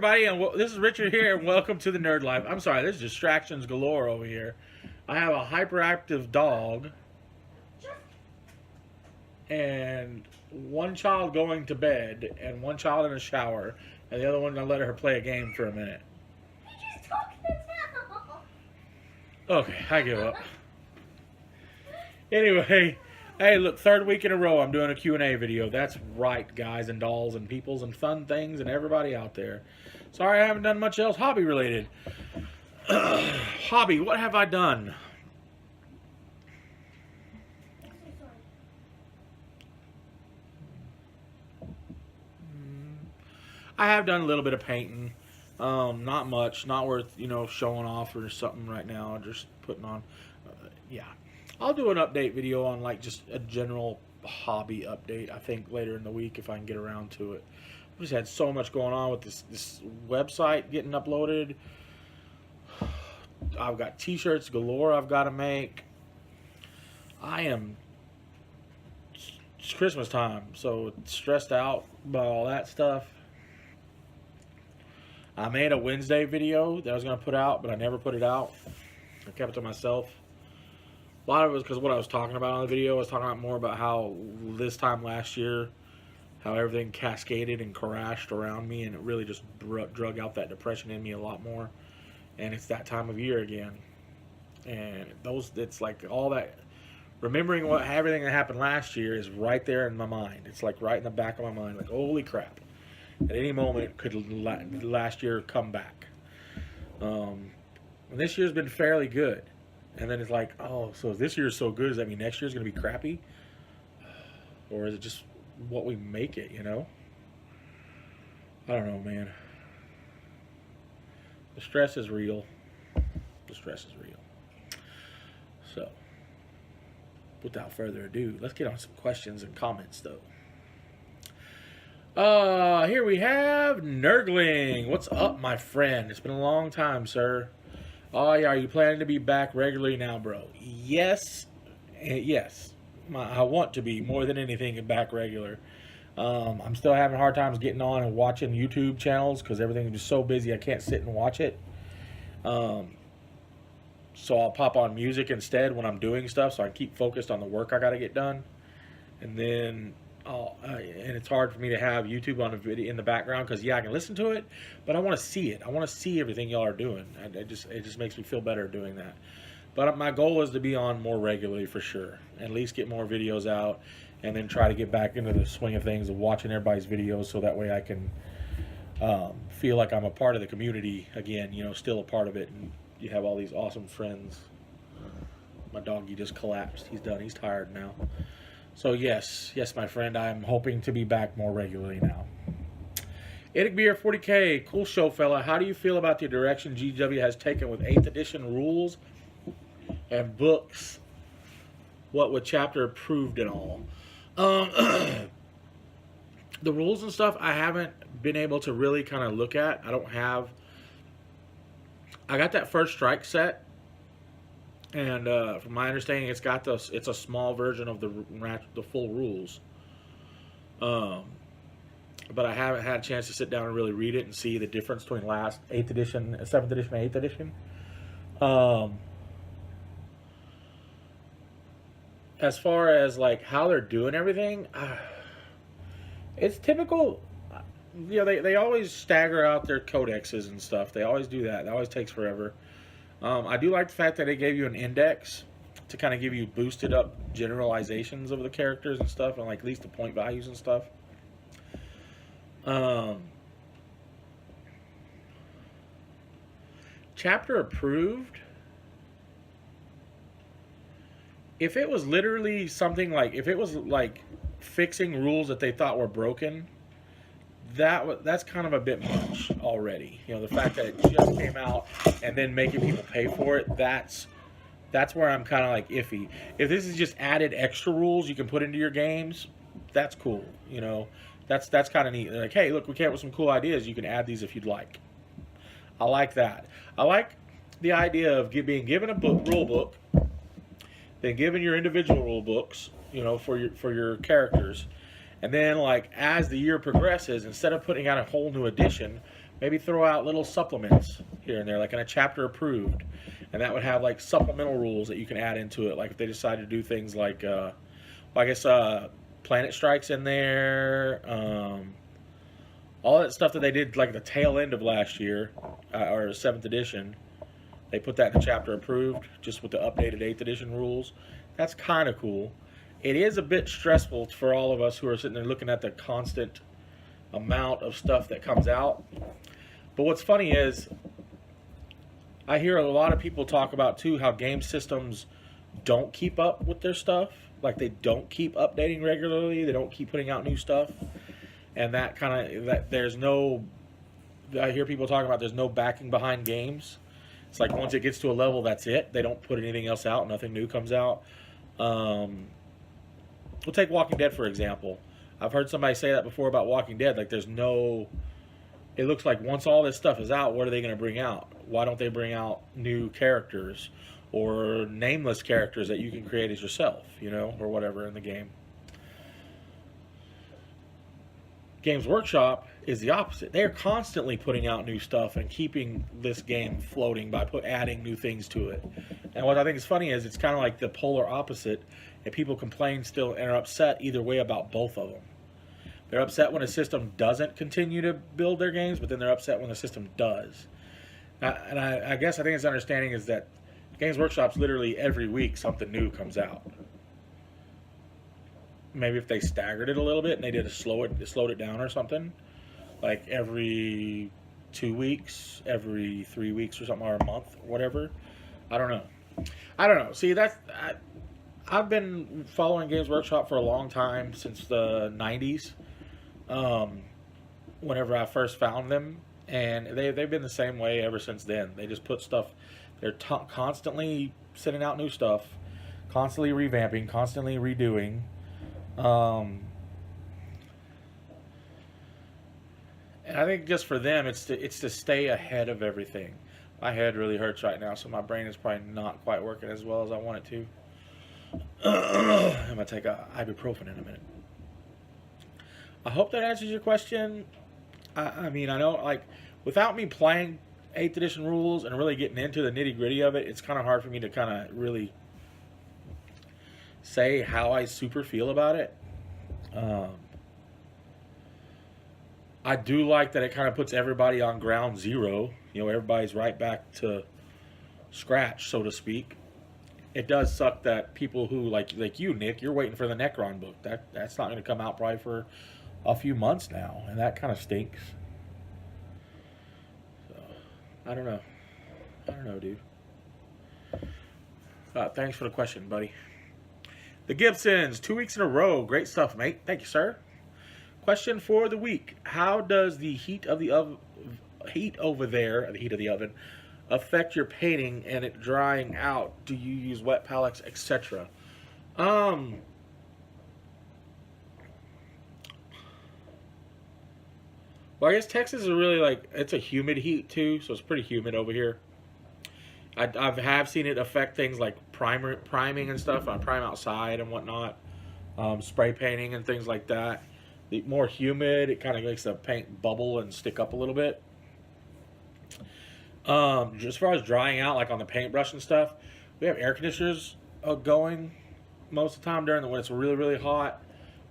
everybody, and this is Richard here, and welcome to the Nerd Life. I'm sorry, there's distractions galore over here. I have a hyperactive dog, and one child going to bed, and one child in a shower, and the other one I let her play a game for a minute. Okay, I give up. Anyway, hey, look, third week in a row I'm doing a Q&A video. That's right, guys and dolls and peoples and fun things and everybody out there. Sorry I haven't done much else hobby-related. Hobby, what have I done? I have done a little bit of painting. Not much. Not worth, showing off or something right now. Just putting on. Yeah. I'll do an update video on, just a general hobby update, I think, later in the week if I can get around to it. I've just had so much going on with this website getting uploaded. I've got t-shirts galore I've got to make. It's Christmas time, so stressed out about all that stuff. I made a Wednesday video that I was going to put out, but I never put it out. I kept it to myself. A lot of it was because what I was talking about on the video. I was talking about more about how this time last year, how everything cascaded and crashed around me, and it really just drug out that depression in me a lot more. And it's that time of year again. And it's like all that, remembering everything that happened last year is right there in my mind. It's like right in the back of my mind, like, holy crap. At any moment could last year come back. And this year's been fairly good. And then it's like, oh, so if this year's so good, does that mean next year's going to be crappy? Or is it just what we make it, I don't know, man. The stress is real. The stress is real. So, without further ado, let's get on some questions and comments, though. Here we have Nurgling. What's up, my friend? It's been a long time, sir. Oh, yeah, are you planning to be back regularly now, bro? Yes. Yes. I want to be, more than anything, back regular. I'm still having hard times getting on and watching YouTube channels because everything is just so busy I can't sit and watch it. So I'll pop on music instead when I'm doing stuff so I keep focused on the work I got to get done. And then... and it's hard for me to have YouTube on a video in the background because I can listen to it, but I want to see it. I want to see everything y'all are doing. It just makes me feel better doing that. But my goal is to be on more regularly for sure. At least get more videos out, and then try to get back into the swing of things of watching everybody's videos, so that way I can feel like I'm a part of the community again. Still a part of it, and you have all these awesome friends. My doggy just collapsed. He's done. He's tired now. So yes, my friend, I'm hoping to be back more regularly now. Eddie Beer 40K, cool show, fella. How do you feel about the direction GW has taken with 8th edition rules and books? What with chapter approved and all? The rules and stuff I haven't been able to really kind of look at. I got that first strike set. And from my understanding, it's a small version of the full rules. But I haven't had a chance to sit down and really read it and see the difference between 8th edition, 7th edition, and 8th edition. As far as how they're doing everything, it's typical. They always stagger out their codexes and stuff. They always do that. It always takes forever. I do like the fact that they gave you an index to kind of give you boosted up generalizations of the characters and stuff, and at least the point values and stuff. Chapter approved. If it was literally something if it was fixing rules that they thought were broken, that's kind of a bit much already. The fact that it just came out and then making people pay for it, that's where I'm kind of iffy. If this is just added extra rules you can put into your games, that's cool. That's kind of neat. They're hey, look, we came up with some cool ideas. You can add these if you'd like. I like that. I like the idea of being given a rule book, then given your individual rule books, for your characters. And then, as the year progresses, instead of putting out a whole new edition, Maybe throw out little supplements here and there, like in a chapter approved, and that would have like supplemental rules that you can add into it. Like if they decide to do things like, well, I guess Planet Strikes in there, all that stuff that they did like the tail end of last year, or 7th edition. They put that in a chapter approved, just with the updated 8th edition rules. That's kind of cool. It is a bit stressful for all of us who are sitting there looking at the constant amount of stuff that comes out. But what's funny is, I hear a lot of people talk about too how game systems don't keep up with their stuff. Like they don't keep updating regularly. They don't keep putting out new stuff. And that kind of, that there's no, I hear people talking about there's no backing behind games. It's like once it gets to a level, that's it. They don't put anything else out. Nothing new comes out. We'll take Walking Dead, for example. I've heard somebody say that before about Walking Dead. Like there's no, it looks like once all this stuff is out, what are they going to bring out? Why don't they bring out new characters or nameless characters that you can create as yourself, you know, or whatever in the game? Games Workshop is the opposite. They're constantly putting out new stuff and keeping this game floating by adding new things to it. And what I think is funny is it's kind of like the polar opposite, and people complain still and are upset either way about both of them. They're upset when a system doesn't continue to build their games, but then they're upset when the system does. And I guess I think his understanding is that Games Workshop's literally every week something new comes out. Maybe if they staggered it a little bit and they did slowed it down or something, like every 2 weeks, every 3 weeks or something, or a month, or whatever. I don't know. See, I've been following Games Workshop for a long time, since the 90s. Whenever I first found them, and they've been the same way ever since then. They just put stuff. They're constantly sending out new stuff, constantly revamping, constantly redoing. And I think just for them, it's to stay ahead of everything. My head really hurts right now, so my brain is probably not quite working as well as I want it to. I'm gonna take a ibuprofen in a minute. I hope that answers your question. I mean, I know, like, without me playing 8th edition rules and really getting into the nitty gritty of it, it's kind of hard for me to kind of really say how I super feel about it. I do like that it kind of puts everybody on ground zero. You know, everybody's right back to scratch, so to speak. It does suck that people who, like you, Nick, you're waiting for the Necron book. That's not going to come out probably for a few months now, and that kind of stinks. So, I don't know, dude. Thanks for the question, buddy. The Gibsons, 2 weeks in a row. Great stuff, mate. Thank you, sir. Question for the week: how does the heat of the oven, heat over there, the heat of the oven, affect your painting and it drying out? Do you use wet palettes, etc.? Well, I guess Texas is really, like, it's a humid heat too, so it's pretty humid over here. I have seen it affect things like priming and stuff. I prime outside and whatnot, spray painting and things like that. The more humid, it kind of makes the paint bubble and stick up a little bit. As far as drying out, like on the paintbrush and stuff, we have air conditioners going most of the time when it's really, really hot,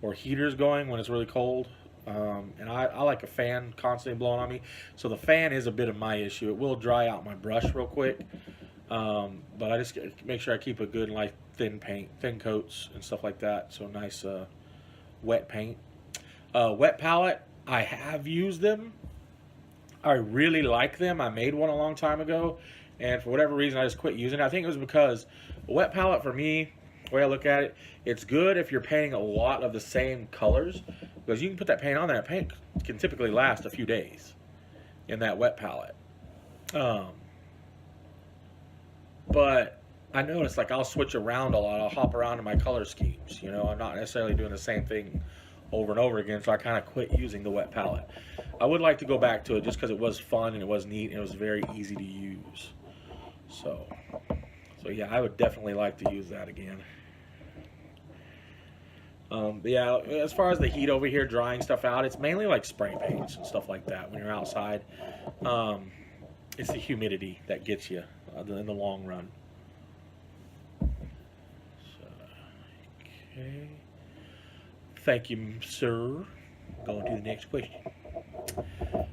or heaters going when it's really cold. And I like a fan constantly blowing on me, so the fan is a bit of my issue. It will dry out my brush real quick, but I just make sure I keep a good, like, thin coats and stuff like that. So nice wet paint. Wet palette, I have used them. I really like them. I made one a long time ago, and for whatever reason I just quit using it. I think it was because a wet palette, for me, the way I look at it, it's good if you're painting a lot of the same colors, because you can put that paint on there. That paint can typically last a few days in that wet palette. But I noticed, like, I'll switch around a lot. I'll hop around in my color schemes. You know, I'm not necessarily doing the same thing over and over again, so I kind of quit using the wet palette. I would like to go back to it just because it was fun and it was neat and it was very easy to use. So yeah, I would definitely like to use that again. But yeah, as far as the heat over here drying stuff out, it's mainly like spray paints and stuff like that when you're outside. Um, it's the humidity that gets you in the long run. So, okay. Thank you, sir. Going to the next question.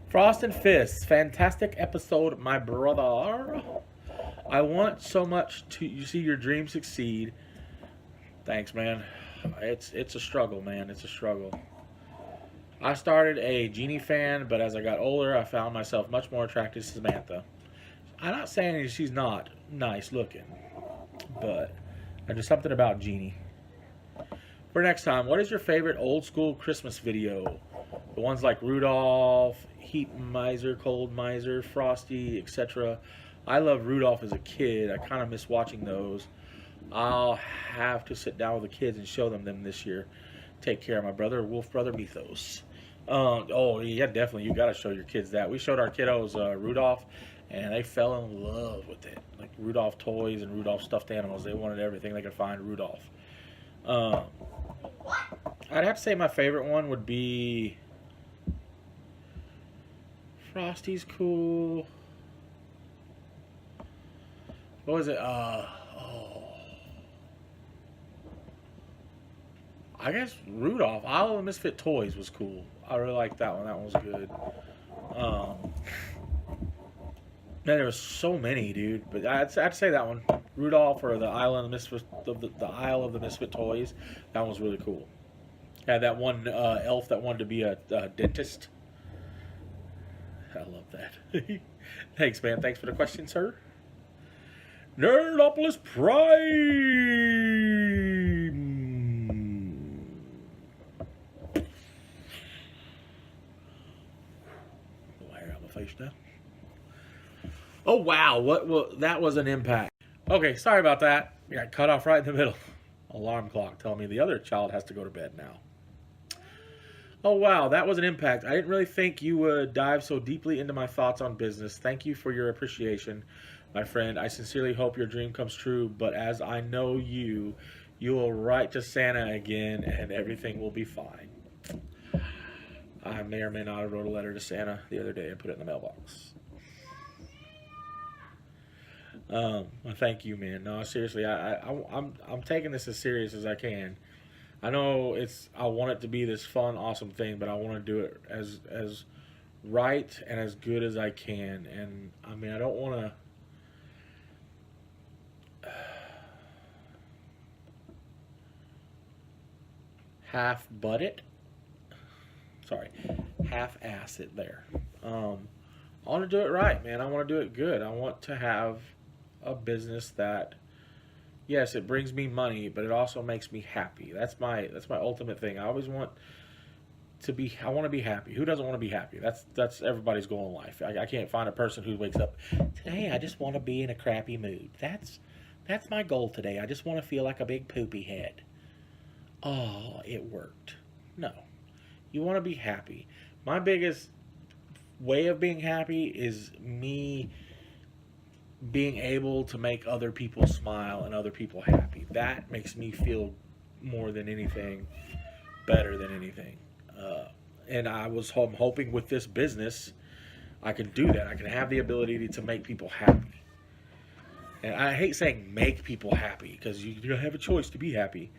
Frost and Fist, fantastic episode, my brother. I want so much to you see your dream succeed. Thanks, man. It's a struggle, man. It's a struggle. I started a Genie fan, but as I got older, I found myself much more attracted to Samantha. I'm not saying she's not nice looking, but there's something about Genie. For next time, what is your favorite old school Christmas video? The ones like Rudolph, Heat Miser, Cold Miser, Frosty, etc. I loved Rudolph as a kid. I kind of miss watching those. I'll have to sit down with the kids and show them this year. Take care, my brother, Wolf Brother Mythos. Oh, yeah, definitely. You got to show your kids that. We showed our kiddos Rudolph, and they fell in love with it. Like Rudolph toys and Rudolph stuffed animals. They wanted everything they could find Rudolph. I'd have to say my favorite one would be Frosty's cool. What was it? I guess Rudolph. Isle of the Misfit Toys was cool. I really liked that one. That one was good. Man, there was so many, dude. But I'd say that one, Rudolph or the Isle of the Misfit, the Isle of the Misfit Toys. That one was really cool. Had that one elf that wanted to be a dentist. I love that. Thanks, man. Thanks for the question, sir. Nerdopolis Prime. Hair out my face now. Oh wow! What? That was an impact. Okay, sorry about that. You got cut off right in the middle. Alarm clock telling me the other child has to go to bed now. Oh wow, that was an impact. I didn't really think you would dive so deeply into my thoughts on business. Thank you for your appreciation, my friend. I sincerely hope your dream comes true, but as I know you will write to Santa again and everything will be fine. I may or may not have wrote a letter to Santa the other day and put it in the mailbox. Well, thank you, man. No, seriously, I'm taking this as serious as I can. I know I want it to be this fun, awesome thing, but I want to do it as right and as good as I can. And I mean, I don't want to half-butt it. Sorry, half-ass it there. I want to do it right, man. I want to do it good. I want to have a business that, yes, it brings me money, but it also makes me happy. That's my ultimate thing. I always want to be. I want to be happy. Who doesn't want to be happy? That's everybody's goal in life. I can't find a person who wakes up today. I just want to be in a crappy mood. That's my goal today. I just want to feel like a big poopy head. Oh, it worked. No, you want to be happy. My biggest way of being happy is me being able to make other people smile and other people happy. That makes me feel more than anything, better than anything. And I'm hoping with this business, I can do that. I can have the ability to make people happy. And I hate saying make people happy because you have a choice to be happy.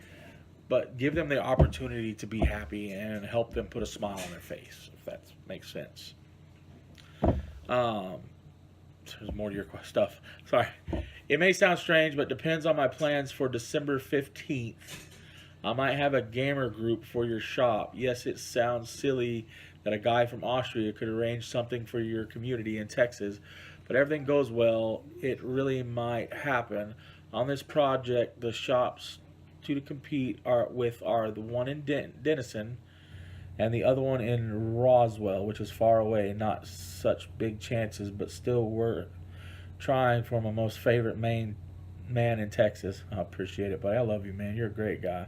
But give them the opportunity to be happy and help them put a smile on their face, if that makes sense. There's more to your stuff. Sorry. It may sound strange, but depends on my plans for December 15th. I might have a gamer group for your shop. Yes, it sounds silly that a guy from Austria could arrange something for your community in Texas, but everything goes well, it really might happen. On this project, the shops to compete are the one in Denison and the other one in Roswell, which is far away. Not such big chances, but still we're trying for my most favorite man in Texas. I appreciate it, buddy. I love you, man. You're a great guy.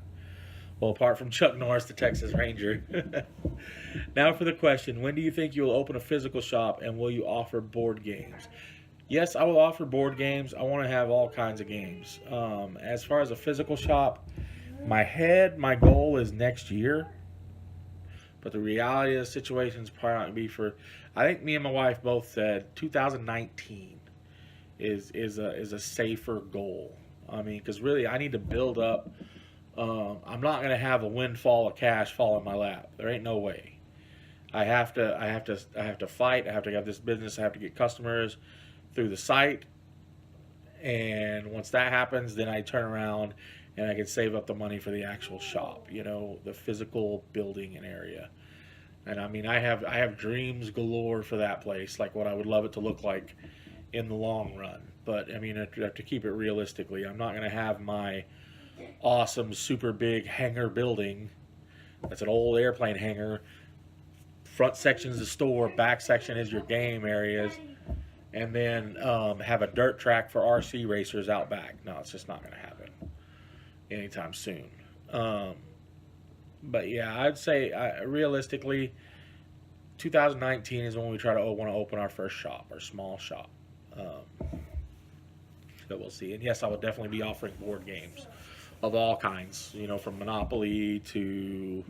Well, apart from Chuck Norris, the Texas Ranger. Now for the question. When do you think you will open a physical shop, and will you offer board games? Yes, I will offer board games. I want to have all kinds of games. As far as a physical shop, my goal is next year, but the reality of the situation is probably not going to be for. I think me and my wife both said 2019 is a safer goal. I mean, because really, I need to build up. I'm not going to have a windfall of cash fall in my lap. There ain't no way. I have to fight. I have to have this business. I have to get customers through the site, and once that happens, then I turn around and I can save up the money for the actual shop. You know, the physical building and area. And I mean, I have dreams galore for that place, like what I would love it to look like in the long run. But I mean, I have to keep it realistically. I'm not going to have my awesome, super big hangar building. That's an old airplane hangar. Front section is the store, back section is your game areas, and then have a dirt track for RC racers out back. No, it's just not going to happen anytime soon. But yeah, I'd say realistically, 2019 is when we want to open our first shop, our small shop. So we'll see. And yes, I will definitely be offering board games of all kinds, you know, from Monopoly to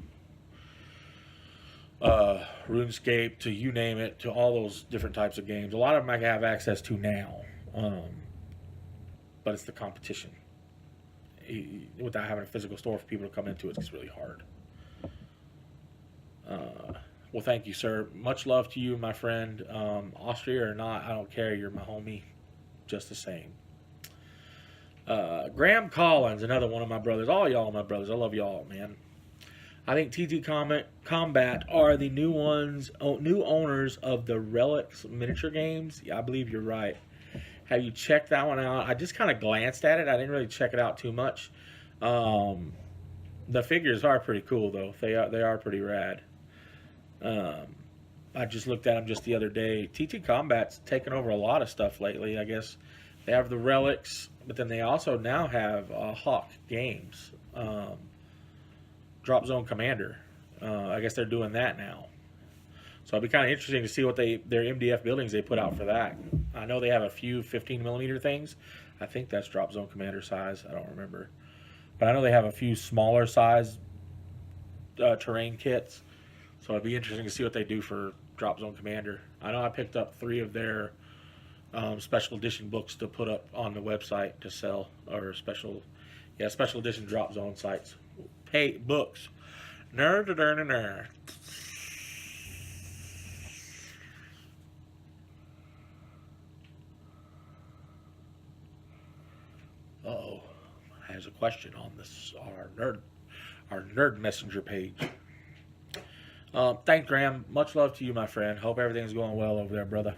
RuneScape to you name it, to all those different types of games. A lot of them I have access to now, but it's the competition. Without having a physical store for people to come into, it's really hard. Well, thank you, sir. Much love to you, my friend. Austria or not, I don't care. You're my homie just the same. Graham Collins, another one of my brothers. All y'all my brothers. I love y'all, man. I think TT Combat are the new owners of the Relics miniature games. Yeah, I believe you're right. Have you checked that one out? I just kind of glanced at it. I didn't really check it out too much. The figures are pretty cool, though. They are pretty rad. I just looked at them just the other day. TT Combat's taken over a lot of stuff lately, I guess. They have the Relics, but then they also now have Hawk Games. Drop Zone Commander. I guess they're doing that now. So it'll be kind of interesting to see what their MDF buildings they put out for that. I know they have a few 15mm things. I think that's Drop Zone Commander size. I don't remember. But I know they have a few smaller size terrain kits. So it'd be interesting to see what they do for Drop Zone Commander. I know I picked up 3 of their special edition books to put up on the website to sell, or special edition Drop Zone sites. Hey, books. Nerd. Uh-oh. Has a question on this our nerd messenger page. Thanks, Graham. Much love to you, my friend. Hope everything's going well over there, brother.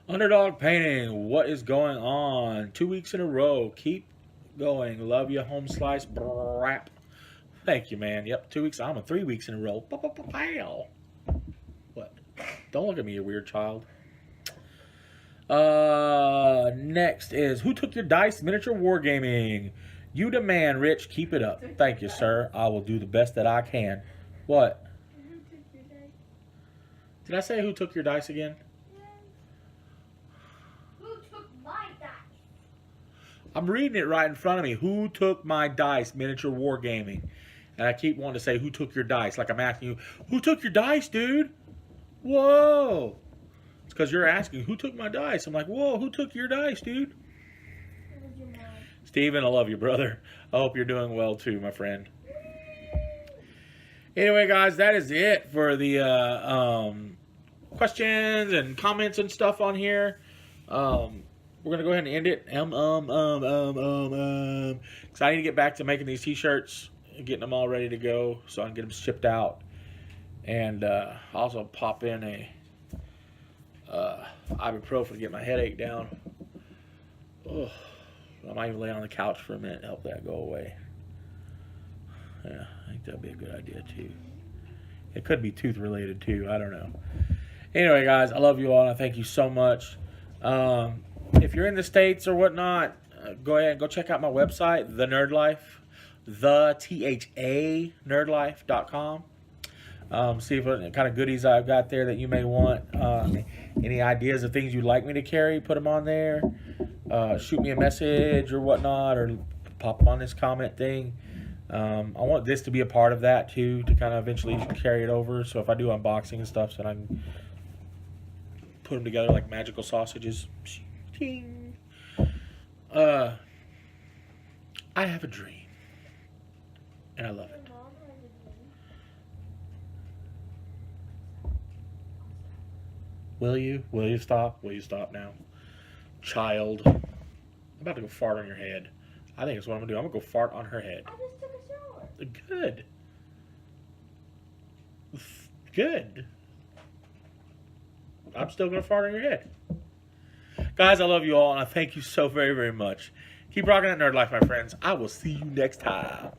Underdog Painting. What is going on? 2 weeks in a row. Keep going. Love you, home slice. Brap. Thank you, man. Yep, 2 weeks. I'm 3 weeks in a row. What? Don't look at me, you weird child. Next is who took your dice? Miniature Wargaming. You the man, Rich. Keep it up. Thank you, sir. I will do the best that I can. What? Did I say who took your dice again? I'm reading it right in front of me. Who took my dice? Miniature Wargaming. And I keep wanting to say, who took your dice? Like I'm asking you, who took your dice, dude? Whoa. It's because you're asking, who took my dice? I'm like, whoa, who took your dice, dude? Steven, I love you, brother. I hope you're doing well, too, my friend. Anyway, guys, that is it for the questions and comments and stuff on here. We're going to go ahead and end it. Because I need to get back to making these t-shirts and getting them all ready to go so I can get them shipped out. And also pop in a ibuprofen to get my headache down. Oh, I might even lay on the couch for a minute and help that go away. Yeah, I think that'd be a good idea too. It could be tooth related too. I don't know. Anyway, guys, I love you all and I thank you so much. If you're in the States or whatnot, go ahead and go check out my website, The Nerd Life, nerdlife.com. See what kind of goodies I've got there that you may want. Any ideas of things you'd like me to carry, put them on there. Shoot me a message or whatnot, or pop up on this comment thing. I want this to be a part of that too, to kind of eventually carry it over. So if I do unboxing and stuff, so I can put them together like magical sausages. Ting. I have a dream, and I love it. Will you? Will you stop? Will you stop now? Child. I'm about to go fart on your head. I think that's what I'm going to do. I'm going to go fart on her head. I just took a shower. Good. Good. I'm still going to fart on your head. Guys, I love you all, and I thank you so very, very much. Keep rocking that nerd life, my friends. I will see you next time.